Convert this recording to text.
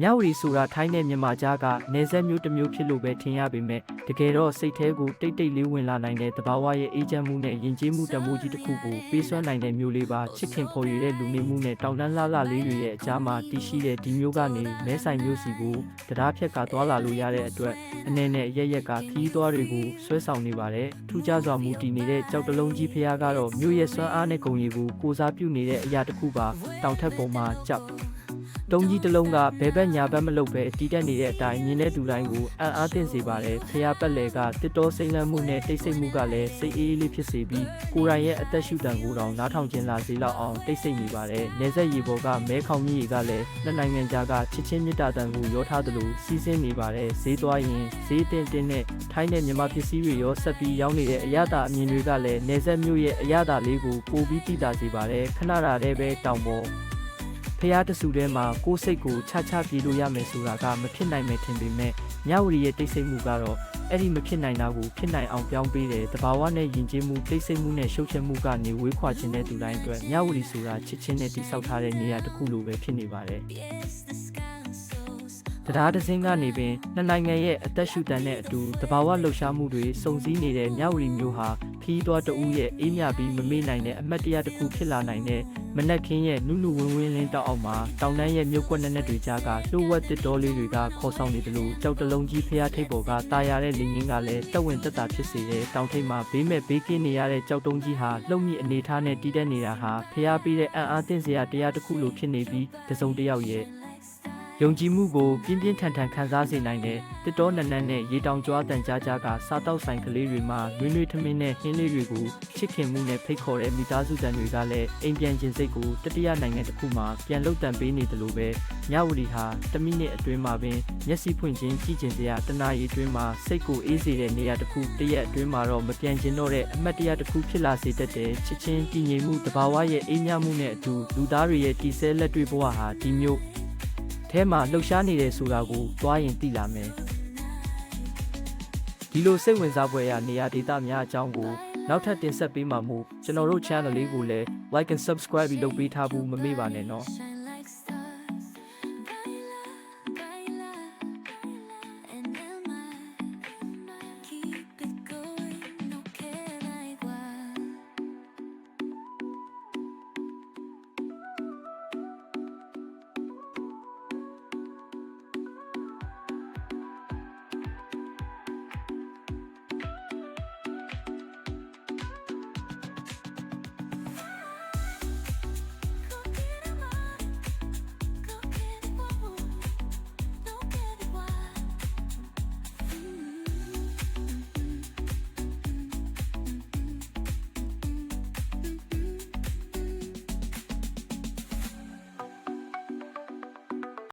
မြဝတီဆိုတာထိုင်းနဲ့မြန်မာကြားကနေဆက်မျိုးတစ်မျိုးဖြစ်လို့ပဲထင်ရပေမဲ့တကယ်တော့စိတ်แท้ကိုတိတ်တိတ်လေးဝင်လာနိုင်တဲ့တဘာဝရဲ့အေးချမ်းမှုနဲ့ယဉ်ကျေးမှုတမိုးကြီးတစ်ခုကိုပေးစွမ်းနိုင်တဲ့မျိုးလေးပါချစ်ခင်ဖော်ရတဲ့လူနေမှုနဲ့တောင်တန်းလှလှလေးတွေရဲ့အကြားမှာတည်ရှိတဲ့ဒီမျိုးကနေမဲဆိုင်မျိုးစီကိုတရားဖြတ်ကသွားလာလို့ရတဲ့အတွက်အနေနဲ့ရရက်ကခီးသွားတွေကိုဆွဲဆောင်နေပါတယ်ထူးခြားစွာမူတည်နေတဲ့ကြောက်တလုံးကြီးဖျားကတော့မြို့ရဲ့စွမ်းအားနဲ့ဂုဏ်ရည်ကိုကိုစားပြုနေတဲ့အရာတစ်ခုပါတောင်ထက်ပေါ်မှာကြောက်တုံးကြီးတစ်လုံးကဘဲဘက်ညာဘက်မလုပ်ပဲတီးတက်နေတဲ့အတိုင်းမြင်တဲ့သူတိုင်းကိုအံ့အားသင့်စေပါတယ်ဖျားပက်လေကတစ်တော်စိမ့်လန်းမှုနဲ့တိတ်ဆိတ်မှုကလည်းစိတ်အေးအေးလေးဖြစ်စေပြီးကိုယ်တိုင်ရဲ့အသက်ရှူတံကိုတောင်နားထောင်ခြင်းလာစေလောက်အောင်တိတ်ဆိတ်နေပါတယ်နေဆက်ရေပေါ်ကမဲခေါင်ကြီးတွေကလည်းနှစ်နိုင်ငံကြားကချစ်ချင်းမြတ်တာတန်ကိုရောထားသလိုစီးဆင်းနေပါတယ်ဈေးသွားရင်ဈေးတင်တင်နဲ့ထိုင်းနဲ့မြန်မာပစ္စည်းတွေရောဆက်ပြီးရောင်းနေတဲ့အရသာအမြင်တွေကလည်းနေဆက်မျိုးရဲ့အရသာလေးကိုပိုပြီးတိတာစေပါတယ်ခဏတာတည်းပဲတောင်ပေါ်ဖျားတဆူထဲမှာကိုယ်စိတ်ကိုချချပြေလို့ရမယ်ဆိုတာကမဖြစ်နိုင်မယ်ထင်ပေမဲ့မြဝတီရဲ့တိတ်ဆိတ်မှုကတော့အဲ့ဒီမဖြစ်နိုင်တာကိုဖြစ်နိုင်အောင်ပြောင်းပေးတယ်တဘာဝနဲ့ယဉ်ကျေးမှုတိတ်ဆိတ်မှုနဲ့ရှုပ်ချက်မှုကနေဝေးခွာခြင်းတဲ့သူတိုင်းအတွက်မြဝတီဆိုတာချစ်ချင်းနဲ့တိဆောက်ထားတဲ့နေရာတစ်ခုလိုပဲဖြစ်နေပါတယ်တရားတစ်စင်းကနေပင်နှစ်နိုင်ငံရဲ့အသက်ရှူတန်တဲ့အတူတဘာဝလှုပ်ရှားမှုတွေစုံစည်းနေတဲ့မြဝတီမျိုးဟာခီးသွားတဦးရဲ့အေးမြပြီးမမေ့နိုင်တဲ့အမတ်တရားတစ်ခုဖြစ်လာနိုင်တဲ့မနက်ခင်းရဲ့နုနုဝင်းဝင်းလင်းတောက်အောင်မှာတောင်တန်းရဲ့မြုပ်ကွက်နဲ့တွေကြားကလှုပ်ဝက်တစ်တော်လေးတွေကခေါ်ဆောင်နေတယ်လို့ကြောက်တလုံးကြီးဖျားထိပ်ပေါ်ကတာယာတဲ့လင်းငင်းကလည်းတက်ဝင်တက်တာဖြစ်စေတဲ့တောင်ထိပ်မှာဘေးမဲ့ဘေးကင်းနေရတဲ့ကြောက်တုံးကြီးဟာလှုပ်မိအနေထားနဲ့တီးတက်နေတာဟာဖျားပြီးတဲ့အံ့အားသင့်စရာတရားတစ်ခုလိုဖြစ်နေပြီးတစုံတစ်ယောက်ရဲ့ယုံကြည်မှုကိုပြင်းပြင်းထန်ထန်ခံစားစေနိုင်တဲ့တစ်တော်နန်းနန်းနဲ့ရေတောင်ကြွားတန်ကြားကြားကစားတောက်ဆိုင်ကလေးတွေမှာနွေးနွေးထမင်းနဲ့ဟင်းလေးတွေကိုချစ်ခင်မှုနဲ့ဖိတ်ခေါ်တဲ့မိသားစုတန်တွေကလည်းအိမ်ပြန်ခြင်းစိတ်ကိုတတိယနိုင်ငံတစ်ခုမှာပြန်လှုပ်တံပေးနေတယ်လို့ပဲမြဝတီဟာ10မိနစ်အတွင်းမှာပင်မျက်စိဖွင့်ခြင်းကြည့်ခြင်းစရာတနာရီအတွင်းမှာစိတ်ကိုအေးစေတဲ့နေရာတစ်ခုတရက်အတွင်းမှာတော့မပြန်ခြင်းတော့တဲ့အမတ်တရားတစ်ခုဖြစ်လာစေတတ်တဲ့ချစ်ချင်းတည်ငြိမ်မှုတဘာဝရဲ့အေးမြမှုနဲ့အတူလူသားတွေရဲ့တည်ဆဲလက်တွေ့ဘဝဟာဒီမျိုးထဲမှာလှုပ်ရှားနေတယ်ဆိုတာကိုသွားရင်သိလာမယ်ဒီလိုစိတ်ဝင်စားဖွယ်ရာနေရာဒေသများအကြောင်းကိုနောက်ထပ်တင်ဆက်ပေးမှာမို့ကျွန်တော်တို့ channel လေးကိုလည်း like and subscribe ပြီးလုပ်ပေးထားဖို့မမေ့ပါနဲ့နော်